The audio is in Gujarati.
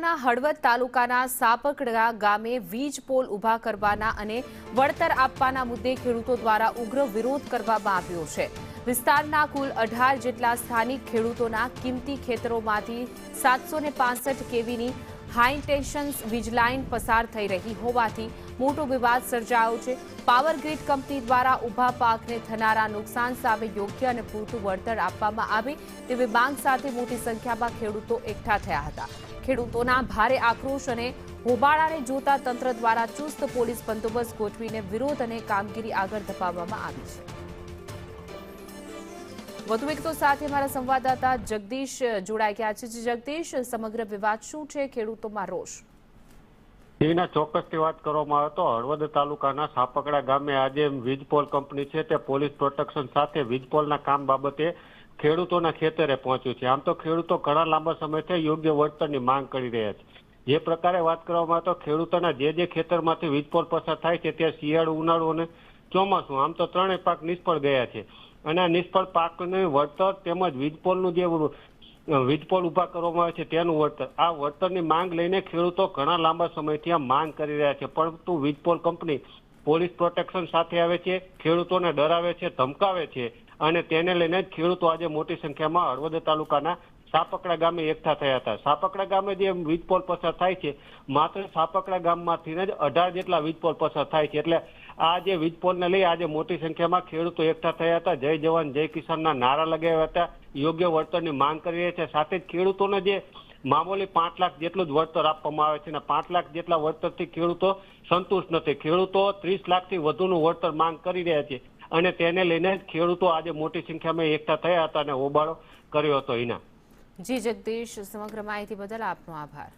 જિલ્લાના હળવદ તાલુકાના સાપકડા ગામે વીજ પોલ ઊભા કરવાના અને વળતર આપવાના મુદ્દે ખેડૂતો દ્વારા ઉગ્ર વિરોધ કરવામાં આવ્યો છે। વિસ્તારના કુલ 18 જેટલા સ્થાનિક ખેડૂતોના કિંમતી ખેતરોમાંથી 765 કેવીની હાઈ ટેન્શન વીજ લાઇન પસાર થઈ રહી હોવાથી મોટો વિવાદ સર્જાયો છે। પાવર ગ્રીડ કંપની દ્વારા ઊભા પાકને થનારા નુકસાન સામે યોગ્ય અને પૂરતું વળતર આપવામાં આવે તેવી માંગ સાથે મોટી સંખ્યામાં ખેડૂતો એકઠા થયા હતા। ખેડૂતોના ભારે આક્રોશ અને હોબાળાને જોતા તંત્ર દ્વારા ચુસ્ત પોલીસ બંદોબસ્ત ગોઠવીને વિરોધ અને કામગીરી આગળ ધપાવવામાં આવી છે। વધુ વિગતો સાથે અમારા સંવાદદાતા જગદીશ જોડાઈ ગયા છે। જગદીશ, સમગ્ર વિવાદ શું છે? ખેડૂતોમાં રોષ? એના ચોક્કસથી વાત કરવામાં આવે તો હળવદ તાલુકાના સાપકડા ગામે આજે વીજપોલ કંપની છે તે પોલીસ પ્રોટેક્શન સાથે વીજપોલના કામ બાબતે ખેડૂતોના ખેતરે પહોંચ્યું છે। આમ તો ખેડૂતો ઘણા લાંબા સમયથી યોગ્ય વળતરની માંગ કરી રહ્યા છે। જે પ્રકારે વાત કરવામાં આવે તો ખેડૂતોના જે ખેતરમાંથી વીજપોલ પસાર થાય છે ત્યાં શિયાળુ, ઉનાળુ અને ચોમાસું આમ તો ત્રણેય પાક નિષ્ફળ ગયા છે અને આ નિષ્ફળ પાકનું વળતર તેમજ વીજપોલનું જે વીજપોલ ઊભા કરવામાં આવે છે તેનું વળતર, આ વળતરની માંગ લઈને ખેડૂતો ઘણા લાંબા સમયથી આ માંગ કરી રહ્યા છે। પરંતુ વીજપોલ કંપની પોલીસ પ્રોટેક્શન સાથે આવે છે, ખેડૂતોને ડરાવે છે, ધમકાવે છે અને તેને લઈને જ ખેડૂતો આજે મોટી સંખ્યામાં હળવદ તાલુકાના સાપકડા ગામે એકઠા થયા હતા। સાપકડા ગામે જે વીજપોલ પસાર થાય છે, માત્ર સાપકડા ગામમાંથી જ 18 જેટલા વીજપોલ પસાર થાય છે। એટલે આ જે વીજપોલને લઈ આજે મોટી સંખ્યામાં ખેડૂતો એકઠા થયા હતા, જય જવાન જય કિસાનના નારા લગાવ્યા હતા, યોગ્ય વળતરની માંગ કરી રહ્યા છે। સાથે જ ખેડૂતોને જે મામૂલી 5 લાખ જેટલું જ વળતર આપવામાં આવે છે અને 5 લાખ જેટલા વળતરથી ખેડૂતો સંતુષ્ટ નથી। ખેડૂતો 30 લાખથી વધુનું વળતર માંગ કરી રહ્યા છે અને તેને લઈને જ ખેડૂતો આજે મોટી સંખ્યામાં એકઠા થયા હતા અને હોબાળો કર્યો હતો। હિના જી જગદીશ, સમગ્ર માહિતી બદલ આપનો આભાર।